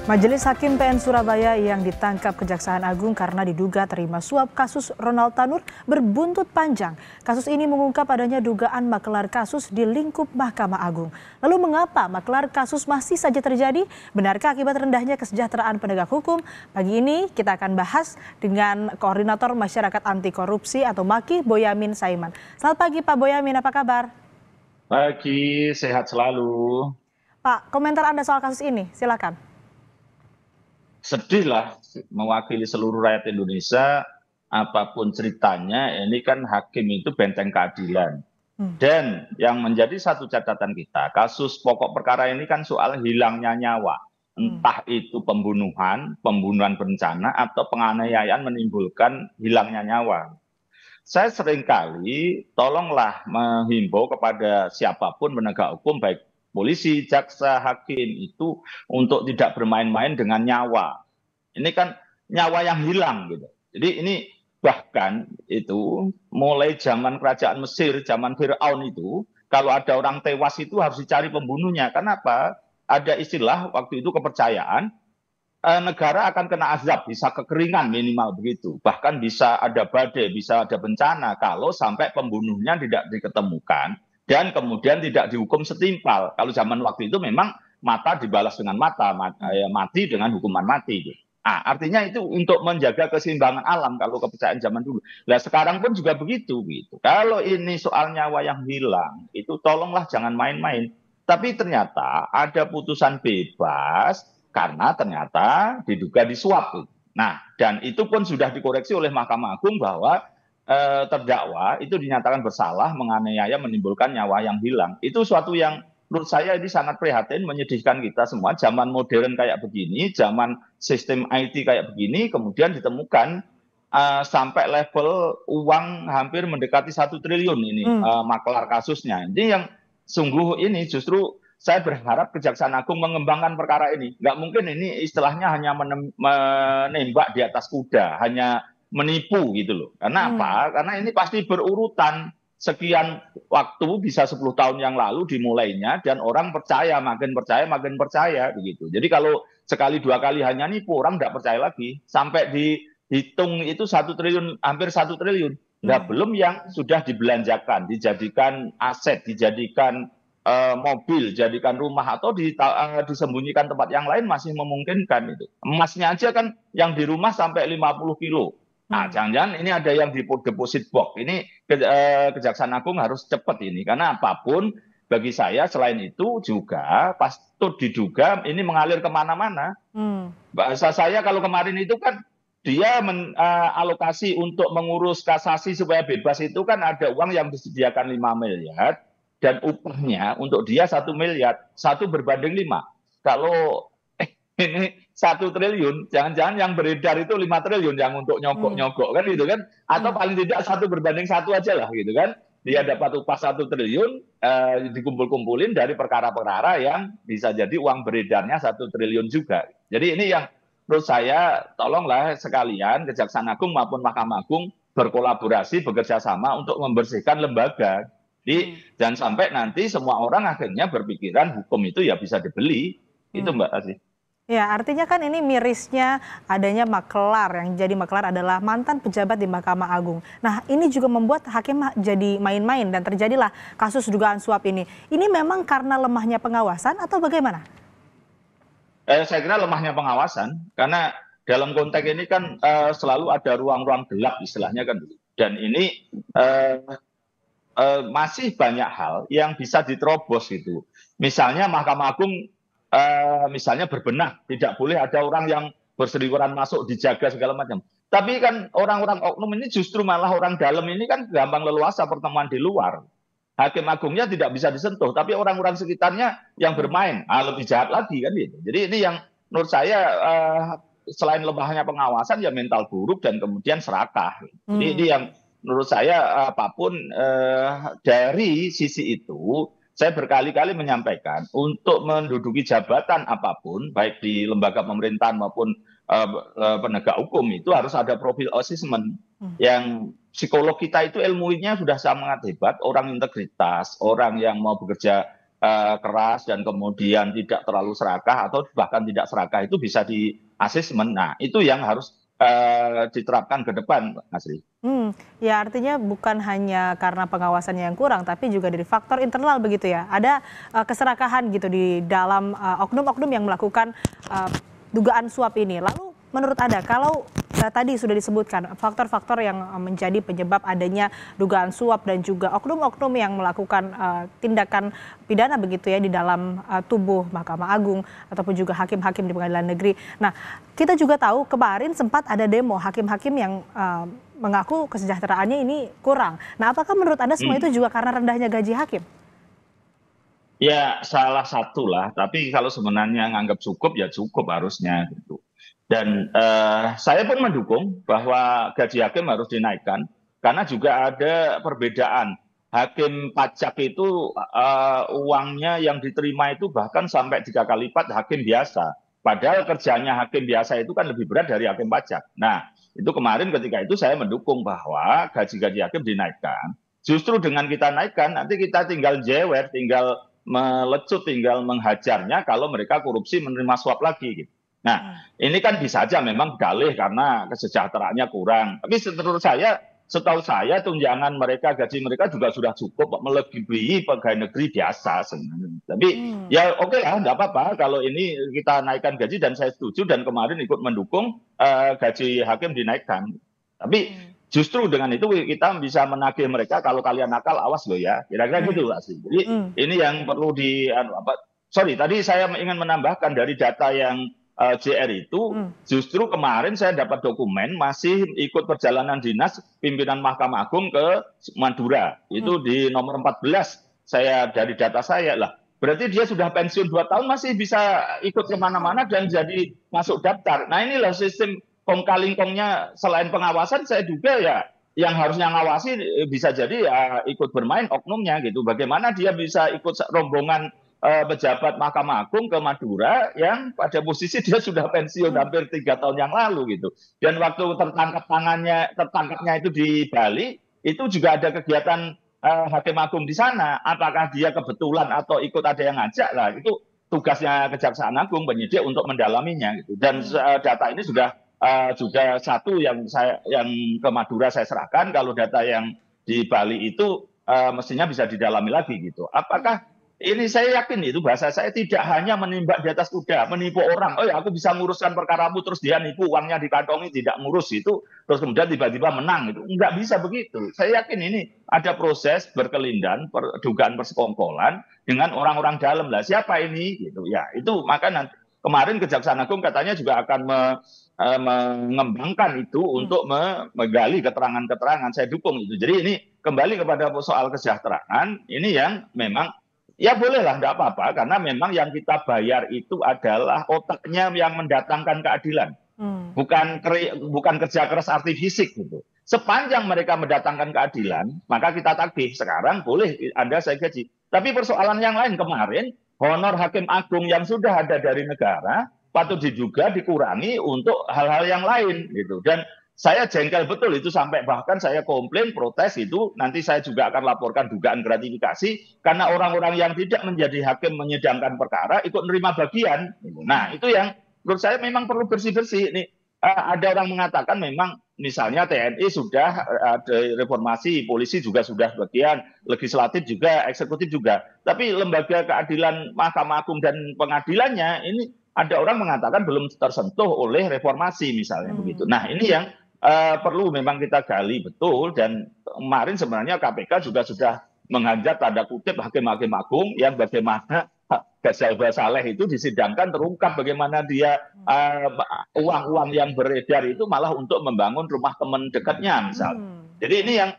Majelis Hakim PN Surabaya yang ditangkap Kejaksaan Agung karena diduga terima suap kasus Ronald Tanur berbuntut panjang. Kasus ini mengungkap adanya dugaan makelar kasus di lingkup Mahkamah Agung. Lalu mengapa makelar kasus masih saja terjadi? Benarkah akibat rendahnya kesejahteraan penegak hukum? Pagi ini kita akan bahas dengan Koordinator Masyarakat Anti Korupsi atau MAKI, Boyamin Saiman. Selamat pagi Pak Boyamin, apa kabar? Pagi, sehat selalu. Pak, komentar Anda soal kasus ini, silakan. Sedih lah mewakili seluruh rakyat Indonesia, apapun ceritanya, ini kan hakim itu benteng keadilan. Dan yang menjadi satu catatan kita, kasus pokok perkara ini kan soal hilangnya nyawa. Entah itu pembunuhan berencana, atau penganiayaan menimbulkan hilangnya nyawa. Saya seringkali tolonglah menghimbau kepada siapapun penegak hukum, baik polisi, jaksa, hakim itu untuk tidak bermain-main dengan nyawa. Ini kan nyawa yang hilang gitu. Jadi ini bahkan itu mulai zaman kerajaan Mesir, zaman Firaun itu, kalau ada orang tewas itu harus dicari pembunuhnya. Kenapa? Ada istilah waktu itu kepercayaan, negara akan kena azab, bisa kekeringan minimal begitu. Bahkan bisa ada badai, bisa ada bencana kalau sampai pembunuhnya tidak diketemukan dan kemudian tidak dihukum setimpal. Kalau zaman waktu itu memang mata dibalas dengan mata, mati dengan hukuman mati. Artinya itu untuk menjaga keseimbangan alam kalau kepercayaan zaman dulu. Nah sekarang pun juga begitu. Gitu. Kalau ini soal nyawa yang hilang, itu tolonglah jangan main-main. Tapi ternyata ada putusan bebas karena ternyata diduga disuap. Nah, dan itu pun sudah dikoreksi oleh Mahkamah Agung bahwa terdakwa itu dinyatakan bersalah menganiaya menimbulkan nyawa yang hilang. Itu suatu yang menurut saya ini sangat prihatin, menyedihkan kita semua. Zaman modern kayak begini, zaman sistem IT kayak begini, kemudian ditemukan sampai level uang hampir mendekati 1 triliun ini makelar kasusnya. Ini yang sungguh ini justru saya berharap Kejaksaan Agung mengembangkan perkara ini. Nggak mungkin ini istilahnya hanya menembak di atas kuda, hanya menipu gitu loh. Karena apa? Karena ini pasti berurutan. Sekian waktu bisa 10 tahun yang lalu dimulainya dan orang percaya, makin percaya begitu. Jadi kalau sekali dua kali hanya nipu, orang nggak percaya lagi. Sampai dihitung itu 1 triliun, hampir 1 triliun. Nah, belum yang sudah dibelanjakan, dijadikan aset, dijadikan mobil, jadikan rumah atau disembunyikan tempat yang lain masih memungkinkan itu. Emasnya aja kan yang di rumah sampai 50 kilo. Nah, jangan-jangan ini ada yang di deposit box. Ini Kejaksaan Agung harus cepat ini. Karena apapun bagi saya selain itu juga patut diduga ini mengalir kemana-mana. Bahasa saya kalau kemarin itu kan dia alokasi untuk mengurus kasasi supaya bebas itu kan ada uang yang disediakan 5 miliar. Dan upahnya untuk dia 1 miliar, 1 berbanding 5. Kalau ini 1 triliun, jangan-jangan yang beredar itu 5 triliun yang untuk nyogok-nyogok kan gitu kan? Atau paling tidak 1 berbanding 1 aja lah gitu kan? Dia dapat upah 1 triliun, dikumpul-kumpulin dari perkara-perkara yang bisa jadi uang beredarnya 1 triliun juga. Jadi ini yang menurut saya tolonglah sekalian Kejaksaan Agung maupun Mahkamah Agung berkolaborasi, bekerja sama untuk membersihkan lembaga. Jadi jangan sampai nanti semua orang akhirnya berpikiran hukum itu ya bisa dibeli. Itu Mbak Asih. Ya, artinya kan ini mirisnya adanya makelar, yang jadi makelar adalah mantan pejabat di Mahkamah Agung. Nah, ini juga membuat hakim jadi main-main dan terjadilah kasus dugaan suap ini. Ini memang karena lemahnya pengawasan atau bagaimana? Saya kira lemahnya pengawasan, karena dalam konteks ini kan selalu ada ruang-ruang gelap istilahnya kan. Dan ini masih banyak hal yang bisa diterobos gitu. Misalnya Mahkamah Agung misalnya berbenah, tidak boleh ada orang yang berseliweran masuk dijaga segala macam. Tapi kan orang-orang oknum ini justru malah orang dalam ini kan gampang leluasa pertemuan di luar. Hakim Agungnya tidak bisa disentuh, tapi orang-orang sekitarnya yang bermain lebih jahat lagi kan gitu. Jadi ini yang menurut saya selain lemahnya pengawasan ya mental buruk dan kemudian serakah. Jadi ini yang menurut saya apapun dari sisi itu saya berkali-kali menyampaikan untuk menduduki jabatan apapun, baik di lembaga pemerintahan maupun penegak hukum itu harus ada profil assessment yang psikolog kita itu ilmunya sudah sangat hebat, orang integritas, orang yang mau bekerja keras dan kemudian tidak terlalu serakah atau bahkan tidak serakah itu bisa di asesmen. Nah, itu yang harus diterapkan ke depan, Mas Ri. Ya artinya bukan hanya karena pengawasannya yang kurang, tapi juga dari faktor internal begitu ya. Ada keserakahan gitu di dalam oknum-oknum yang melakukan dugaan suap ini. Lalu menurut Anda, kalau tadi sudah disebutkan faktor-faktor yang menjadi penyebab adanya dugaan suap dan juga oknum-oknum yang melakukan tindakan pidana begitu ya di dalam tubuh Mahkamah Agung ataupun juga hakim-hakim di pengadilan negeri. Nah, kita juga tahu kemarin sempat ada demo hakim-hakim yang mengaku kesejahteraannya ini kurang. Nah, apakah menurut Anda semua itu juga karena rendahnya gaji hakim? Ya, salah satu lah. Tapi kalau sebenarnya nganggap cukup, ya cukup harusnya gitu. Dan saya pun mendukung bahwa gaji hakim harus dinaikkan karena juga ada perbedaan. Hakim pajak itu uangnya yang diterima itu bahkan sampai 3 kali lipat hakim biasa. Padahal kerjanya hakim biasa itu kan lebih berat dari hakim pajak. Nah, itu kemarin ketika itu saya mendukung bahwa gaji-gaji hakim dinaikkan. Justru dengan kita naikkan, nanti kita tinggal jewer, tinggal melecut, tinggal menghajarnya kalau mereka korupsi menerima suap lagi gitu. Nah, ini kan bisa aja memang dalih karena kesejahteraannya kurang. Tapi setahu saya tunjangan mereka, gaji mereka juga sudah cukup melebihi pegawai negeri biasa sebenarnya. Tapi ya oke lah, nggak apa-apa kalau ini kita naikkan gaji dan saya setuju dan kemarin ikut mendukung gaji hakim dinaikkan. Tapi justru dengan itu kita bisa menagih mereka kalau kalian nakal awas loh ya, kira-kira gitu Pak Sri. Jadi ini yang perlu sorry tadi saya ingin menambahkan dari data yang JR itu justru kemarin saya dapat dokumen masih ikut perjalanan dinas pimpinan Mahkamah Agung ke Madura itu di nomor 14 saya dari data saya lah. Berarti dia sudah pensiun 2 tahun masih bisa ikut kemana-mana dan jadi masuk daftar. Nah inilah sistem kong kali kongnya selain pengawasan saya duga ya yang harusnya ngawasi bisa jadi ya ikut bermain oknumnya gitu. Bagaimana dia bisa ikut rombongan pejabat Mahkamah Agung ke Madura yang pada posisi dia sudah pensiun hampir 3 tahun yang lalu gitu. Dan waktu tertangkapnya itu di Bali itu juga ada kegiatan Hakim Agung di sana. Apakah dia kebetulan atau ikut ada yang ngajak lah itu tugasnya Kejaksaan Agung penyidik untuk mendalaminya gitu. Dan data ini sudah juga satu yang ke Madura saya serahkan, kalau data yang di Bali itu mestinya bisa didalami lagi gitu. Apakah ini saya yakin itu bahasa saya tidak hanya menembak di atas kuda, menipu orang. Oh ya aku bisa nguruskan perkaramu terus dia nipu uangnya dikantongi tidak ngurus itu terus kemudian tiba-tiba menang itu. Enggak bisa begitu. Saya yakin ini ada proses berkelindan, dugaan persekongkolan dengan orang-orang dalam lah. Siapa ini gitu. Ya, itu maka nanti kemarin Kejaksaan Agung katanya juga akan mengembangkan itu untuk menggali keterangan-keterangan. Saya dukung itu. Jadi ini kembali kepada soal kesejahteraan. Ini yang memang ya bolehlah, enggak apa-apa. Karena memang yang kita bayar itu adalah otaknya yang mendatangkan keadilan. Bukan kerja keras artifisik gitu. Sepanjang mereka mendatangkan keadilan, maka kita tagih. Sekarang boleh Anda saya gaji. Tapi persoalan yang lain kemarin, honor Hakim Agung yang sudah ada dari negara, patut diduga dikurangi untuk hal-hal yang lain gitu. Dan saya jengkel betul itu sampai bahkan saya komplain protes itu nanti saya juga akan laporkan dugaan gratifikasi karena orang-orang yang tidak menjadi hakim menyidangkan perkara ikut menerima bagian. Nah itu yang menurut saya memang perlu bersih-bersih. Nih ada orang mengatakan memang misalnya TNI sudah ada reformasi, polisi juga sudah bagian, legislatif juga, eksekutif juga. Tapi lembaga keadilan Mahkamah Agung dan pengadilannya ini ada orang mengatakan belum tersentuh oleh reformasi misalnya begitu. Nah ini yang perlu memang kita gali betul dan kemarin sebenarnya KPK juga sudah menghajar tanda kutip hakim-hakim agung yang bagaimana Ghazal Basaleh itu disidangkan terungkap bagaimana dia uang-uang yang beredar itu malah untuk membangun rumah teman dekatnya misalnya. Jadi ini yang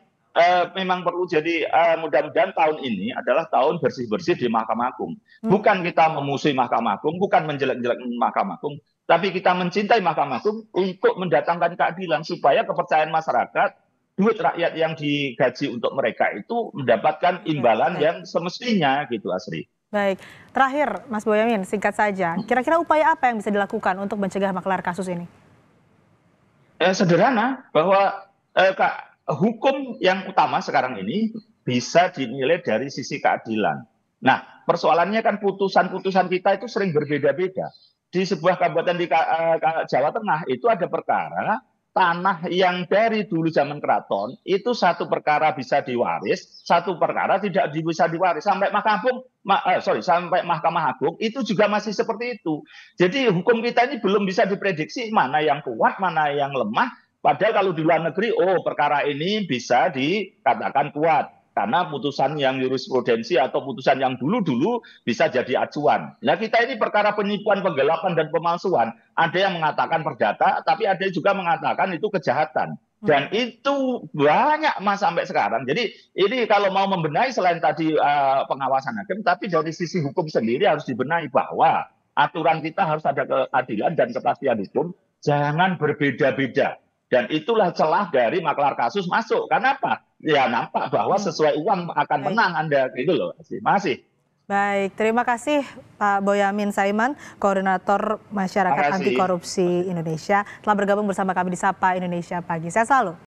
memang perlu jadi mudah-mudahan tahun ini adalah tahun bersih-bersih di Mahkamah Agung. Bukan kita memusuhi Mahkamah Agung, bukan menjelek-jelek Mahkamah Agung, tapi kita mencintai Mahkamah Agung untuk mendatangkan keadilan supaya kepercayaan masyarakat, duit rakyat yang digaji untuk mereka itu mendapatkan imbalan yang semestinya gitu Asri. Baik, terakhir Mas Boyamin singkat saja, kira-kira upaya apa yang bisa dilakukan untuk mencegah maklar kasus ini? Sederhana, bahwa hukum yang utama sekarang ini bisa dinilai dari sisi keadilan. Nah, persoalannya kan putusan-putusan kita itu sering berbeda-beda. Di sebuah kabupaten di Jawa Tengah itu ada perkara tanah yang dari dulu zaman keraton itu satu perkara bisa diwaris, satu perkara tidak bisa diwaris sampai sampai Mahkamah Agung itu juga masih seperti itu. Jadi hukum kita ini belum bisa diprediksi mana yang kuat, mana yang lemah. Padahal kalau di luar negeri, oh perkara ini bisa dikatakan kuat karena putusan yang jurisprudensi atau putusan yang dulu-dulu bisa jadi acuan. Nah kita ini perkara penipuan, penggelapan, dan pemalsuan. Ada yang mengatakan perdata, tapi ada juga mengatakan itu kejahatan. Dan itu banyak mas sampai sekarang. Jadi ini kalau mau membenahi selain tadi pengawasan hakim, tapi dari sisi hukum sendiri harus dibenahi bahwa aturan kita harus ada keadilan dan kepastian hukum, jangan berbeda-beda. Dan itulah celah dari maklar kasus masuk. Karena apa? Ya nampak bahwa sesuai uang akan menang Anda gitu loh. Masih. Baik, terima kasih Pak Boyamin Saiman, Koordinator Masyarakat Anti Korupsi Indonesia, telah bergabung bersama kami di Sapa Indonesia Pagi. Saya selalu.